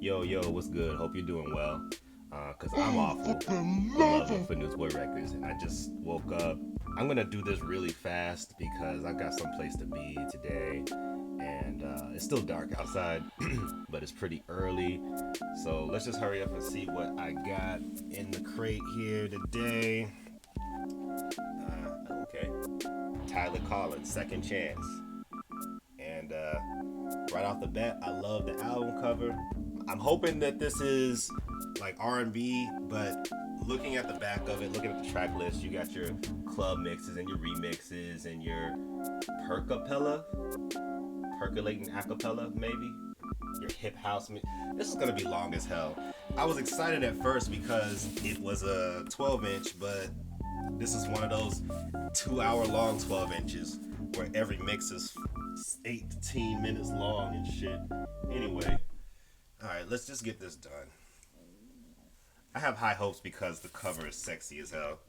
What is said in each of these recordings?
Yo, what's good? Hope you're doing well. Cause I'm awful. I'm loving for Newsboy Records, and I just woke up. I'm gonna do this really fast because I got someplace to be today, and it's still dark outside, but it's pretty early. So let's just hurry up and see what I got in the crate here today. Okay, Tyler Collins, Second Chance, and right off the bat, I love the album cover. I'm hoping that this is like R&B, but looking at the back of it, looking at the track list, you got your club mixes and your remixes and your percolating acapella maybe, your hip house. This is gonna be long as hell. I was excited at first because it was a 12-inch, but this is one of those 2-hour long 12 inches where every mix is 18 minutes long and shit. Anyway. Alright, let's just get this done. I have high hopes because the cover is sexy as hell.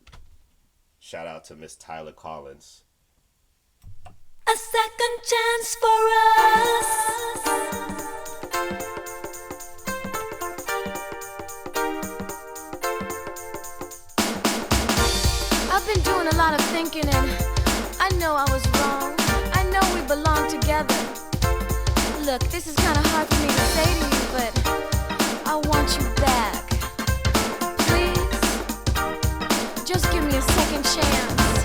Shout out to Miss Tyler Collins. A second chance for us. I've been doing a lot of thinking and I know I was wrong. I know we belong together. Look, this is kind of hard for me to say to you, but I want you back. Please, just give me a second chance.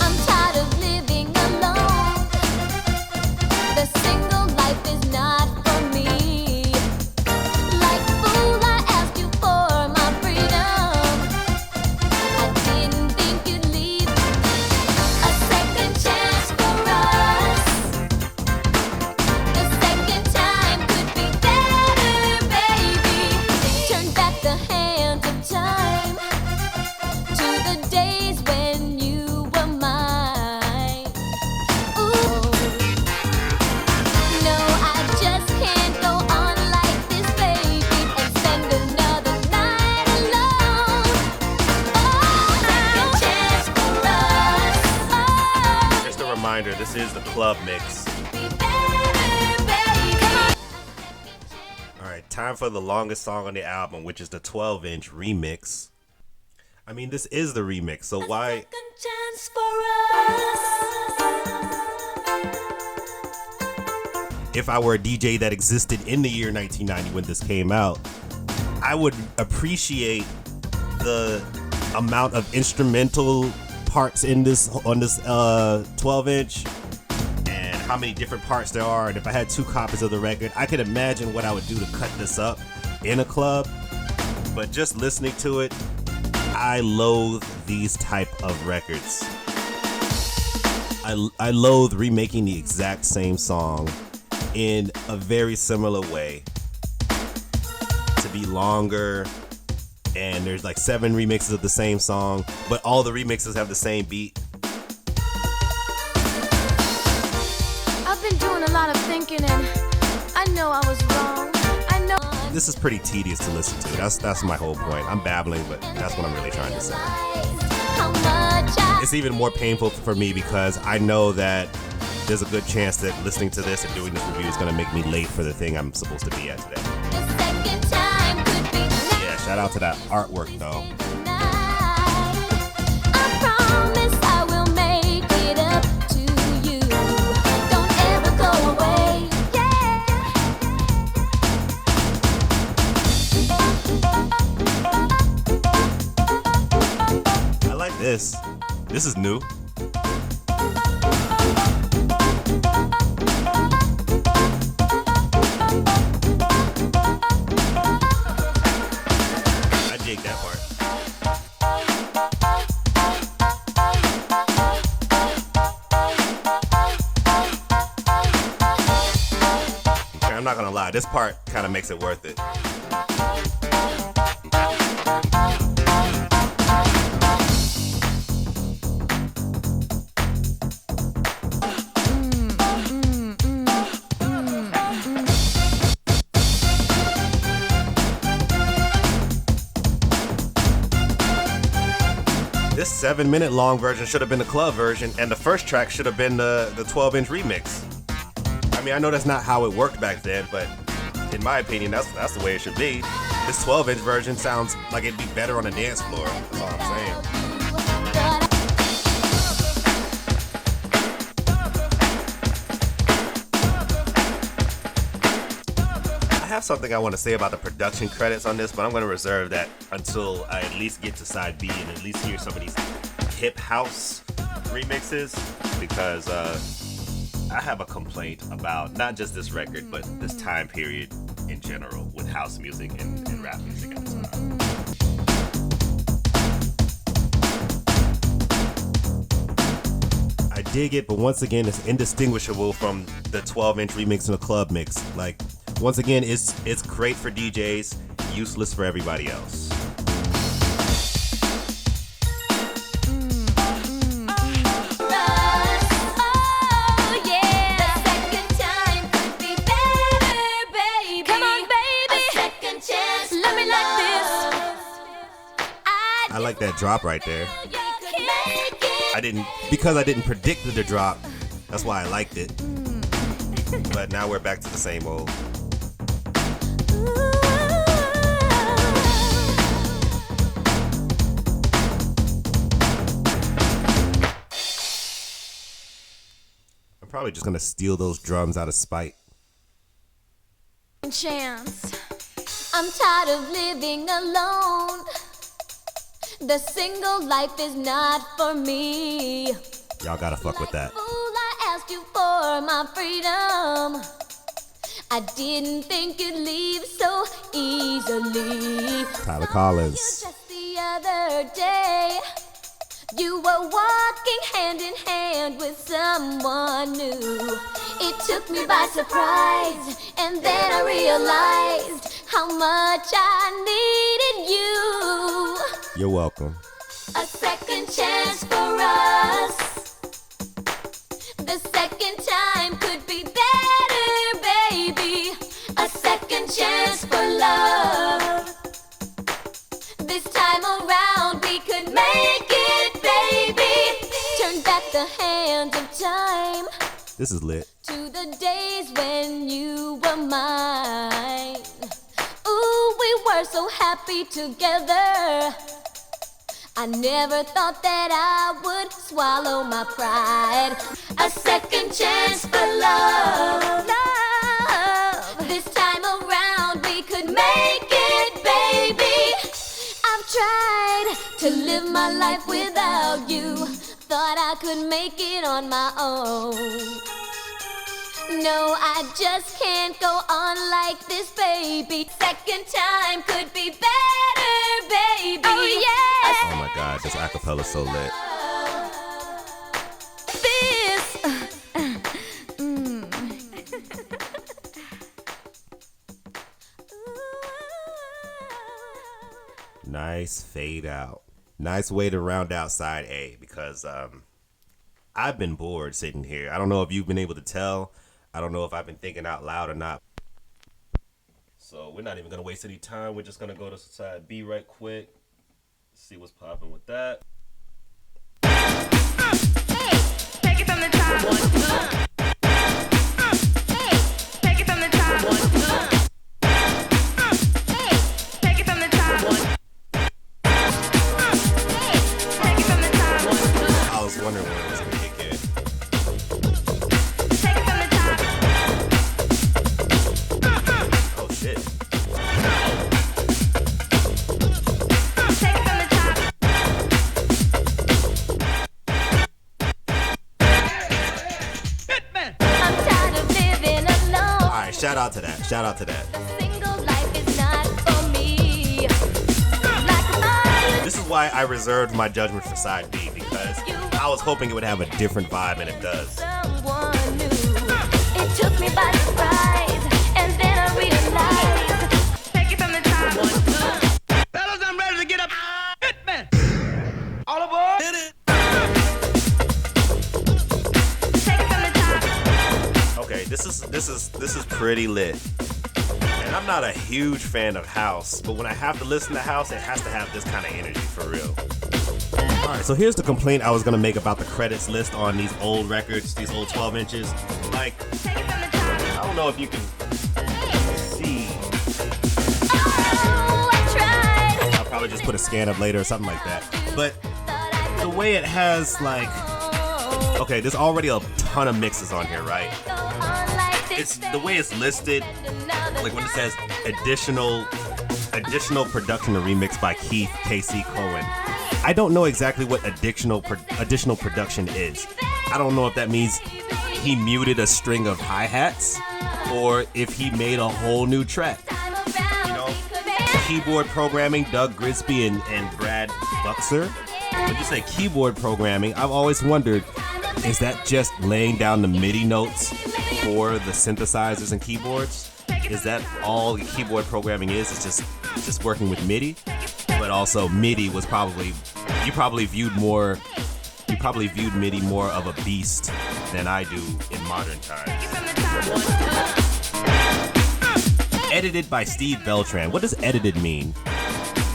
I'm tired of living alone. The single life is not for me. Like fool, I asked you for my freedom. I didn't think you'd leave. A second chance for us. The second time could be better, baby. Turn back the hand of time to the days when you were mine. Ooh, no, I just can't go on like this, baby, and spend another night alone. Oh, second chance for us. Just a reminder, this is the club mix. Be better, baby. Come on. Alright, time for the longest song on the album, which is the 12-inch remix. I mean, this is the remix, so why... Second chance for us. If I were a DJ that existed in the year 1990 when this came out, I would appreciate the amount of instrumental parts in this 12-inch and how many different parts there are. And if I had 2 copies of the record, I could imagine what I would do to cut this up in a club. But just listening to it, I loathe these type of records. I loathe remaking the exact same song in a very similar way, to be longer, and there's like 7 remixes of the same song, but all the remixes have the same beat. I've been doing a lot of thinking and I know I was wrong. I know. This is pretty tedious to listen to. That's my whole point. I'm babbling, but that's what I'm really trying to say. How much I It's even more painful for me because I know that there's a good chance that listening to this and doing this review is going to make me late for the thing I'm supposed to be at today. the second time could be Yeah, shout out to that artwork though. tonight. I promise I will make it up to you. Don't ever go away. I like this. This is new. I dig that part. Okay, I'm not gonna lie, this part kind of makes it worth it. This 7-minute long version should have been the club version, and the first track should have been the 12-inch remix. I mean, I know that's not how it worked back then, but in my opinion, that's the way it should be. This 12-inch version sounds like it'd be better on a dance floor. That's all I'm saying. I have something I want to say about the production credits on this, but I'm going to reserve that until I at least get to side B and at least hear some of these hip house remixes, because I have a complaint about not just this record, but this time period in general with house music and rap music at the time. I dig it, but once again, it's indistinguishable from the 12-inch remix and the club mix. Like, once again, it's great for DJs, useless for everybody else. I like that drop right there. I didn't predict the drop. That's why I liked it. But now we're back to the same old. I'm probably just gonna steal those drums out of spite. Chance. I'm tired of living alone. The single life is not for me. Y'all gotta fuck with that. Fool, I asked you for my freedom. I didn't think you'd leave so easily. Tyler Collins. Just the other day, you were walking hand in hand with someone new. It took me by surprise, and then I realized how much I needed you. You're welcome. A second chance for us. The second time could be better, baby. A second chance for love. This time around we could make it, baby. Turn back the hands of time. This is lit. To the days when you were mine. Ooh, we were so happy together. I never thought that I would swallow my pride. A second chance for love. This time around we could make it, baby. I've tried to live my life without you. Thought I could make it on my own. No, I just can't go on like this, baby. Second time could be better, baby. Oh, yeah. Oh my God, this acapella's so lit. Nice fade out. Nice way to round out side A, because I've been bored sitting here. I don't know if you've been able to tell. I don't know if I've been thinking out loud or not. So we're not even going to waste any time. We're just going to go to side B right quick. See what's popping with that. Hey, take it from the top. Hey, take it from the top. Hey, take it from the top. Hey, take it from the top. I was wondering when it was going to kick in. Take it from the top. Oh shit. Take it from the top. I'm tired of living alone. Alright, shout out to that. Shout out to that. Single life is not for me. This is why I reserved my judgment for side B, because I was hoping it would have a different vibe, and it does. Someone new. It took me by surprise, and then I realized. Take it from the top. Fellas, I'm ready to get up. Hit me. All aboard. Hit it. Take it from the top. Okay, this is pretty lit. And I'm not a huge fan of house, but when I have to listen to house, it has to have this kind of energy for real. Alright, so here's the complaint I was gonna make about the credits list on these old records, these old 12 inches. Like, Take it from the top. I don't know if you can see put a scan up later or something like that. But the way it has like, okay, there's already a ton of mixes on here, right? It's the way it's listed, like when it says additional production and remix by Keith KC Cohen. I don't know exactly what additional production is. I don't know if that means he muted a string of hi-hats or if he made a whole new track. You know, keyboard programming, Doug Grisby and Brad Buxer. When you say keyboard programming, I've always wondered, is that just laying down the MIDI notes for the synthesizers and keyboards? Is that all the keyboard programming is? It's just working with MIDI? But also MIDI was probably, you probably viewed MIDI more of a beast than I do in modern times. Edited by Steve Beltran. What does edited mean?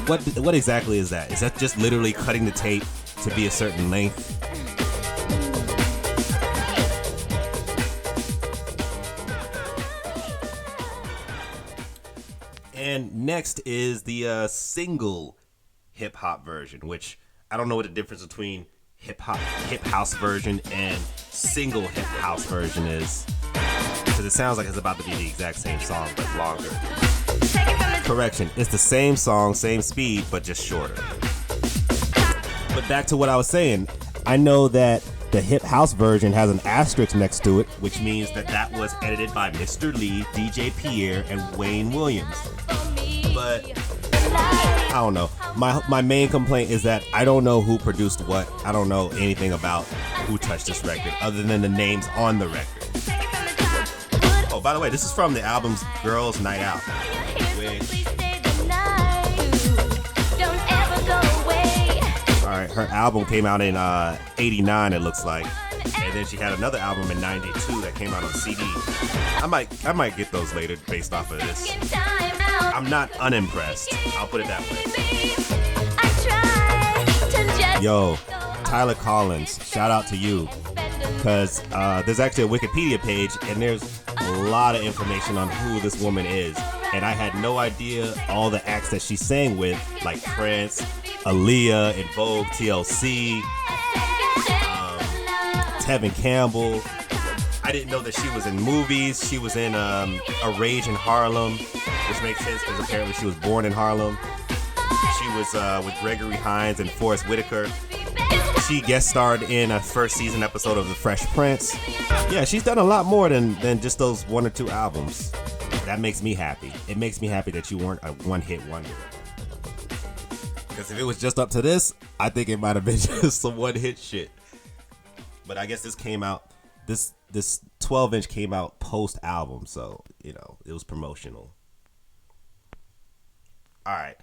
What exactly is that? Is that just literally cutting the tape to be a certain length? And next is the single hip hop version, which I don't know what the difference between hip house version and single hip house version is, because it sounds like it's about to be the exact same song but longer. Correction, it's the same song, same speed, but just shorter. But back to what I was saying, I know that the hip house version has an asterisk next to it, which means that was edited by Mr. Lee, DJ Pierre, and Wayne Williams. But I don't know. My main complaint is that I don't know who produced what. I don't know anything about who touched this record other than the names on the record. Oh, by the way, this is from the album's Girls Night Out, which, alright, her album came out in 89, it looks like. And then she had another album in 92 that came out on CD. I might get those later based off of this. I'm not unimpressed. I'll put it that way. Yo, Tyler Collins, shout out to you. Because there's actually a Wikipedia page and there's a lot of information on who this woman is. And I had no idea all the acts that she sang with, like Prince, Aaliyah, In Vogue, TLC, Tevin Campbell. I didn't know that she was in movies. She was in A Rage in Harlem, which makes sense because apparently she was born in Harlem. She was with Gregory Hines and Forrest Whitaker. She guest starred in a first season episode of The Fresh Prince. Yeah, she's done a lot more than just those one or two albums. That makes me happy. It makes me happy that you weren't a one-hit wonder. Because if it was just up to this, I think it might have been just some one-hit shit. But I guess this came out, this 12-inch came out post-album, so, you know, it was promotional. Alright,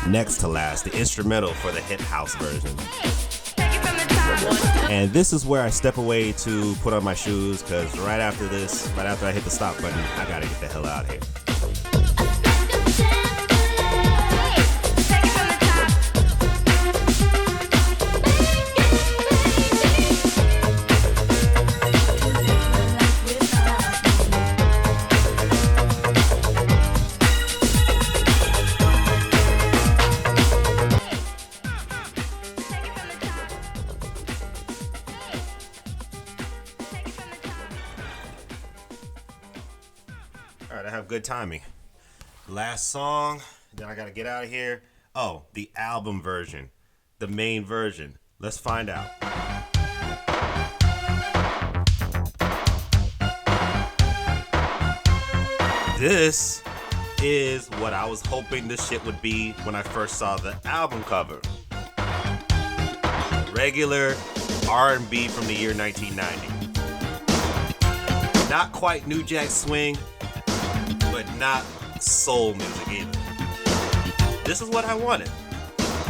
next to last, the instrumental for the hip house version. And this is where I step away to put on my shoes, because right after I hit the stop button, I gotta get the hell out of here. Alright, I have good timing. Last song, then I gotta get out of here. Oh, the album version. The main version. Let's find out. This is what I was hoping this shit would be when I first saw the album cover. Regular R&B from the year 1990. Not quite New Jack Swing, but not soul music either. This is what I wanted.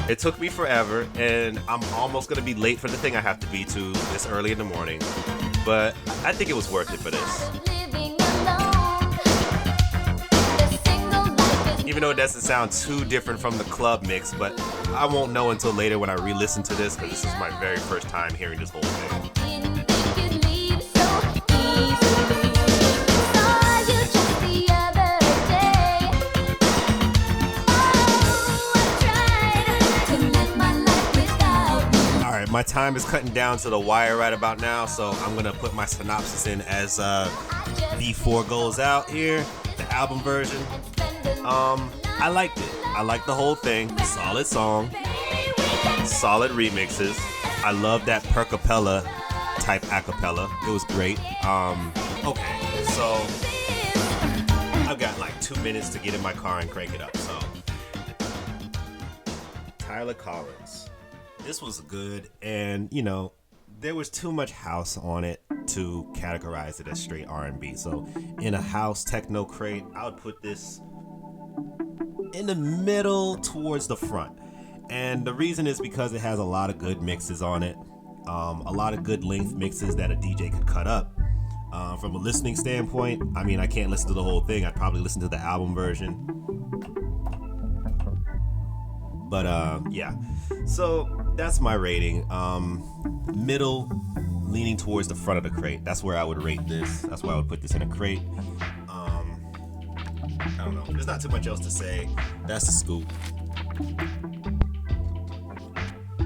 It took me forever, and I'm almost gonna be late for the thing I have to be to this early in the morning, but I think it was worth it for this. Even though it doesn't sound too different from the club mix, but I won't know until later when I re-listen to this, because this is my very first time hearing this whole thing. My time is cutting down to the wire right about now, so I'm gonna put my synopsis in as V4 goes out here, the album version. I liked it. I liked the whole thing. Solid song, solid remixes. I love that per capella type acapella. It was great. Okay, so I've got like 2 minutes to get in my car and crank it up. So Tyler Collins. This was good, and you know, there was too much house on it to categorize it as straight R&B. So in a house techno crate, I would put this in the middle towards the front. And the reason is because it has a lot of good mixes on it. A lot of good length mixes that a DJ could cut up. From a listening standpoint, I mean, I can't listen to the whole thing. I'd probably listen to the album version. But yeah, so that's my rating. Middle, leaning towards the front of the crate. That's where I would rate this. That's why I would put this in a crate. I don't know. There's not too much else to say. That's the scoop.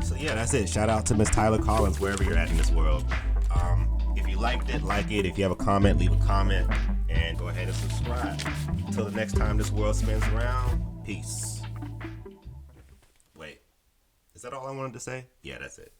So yeah, that's it. Shout out to Miss Tyler Collins, wherever you're at in this world. If you liked it, like it. If you have a comment, leave a comment. And go ahead and subscribe. Until the next time this world spins around, peace. Wait, is that all I wanted to say? Yeah, that's it.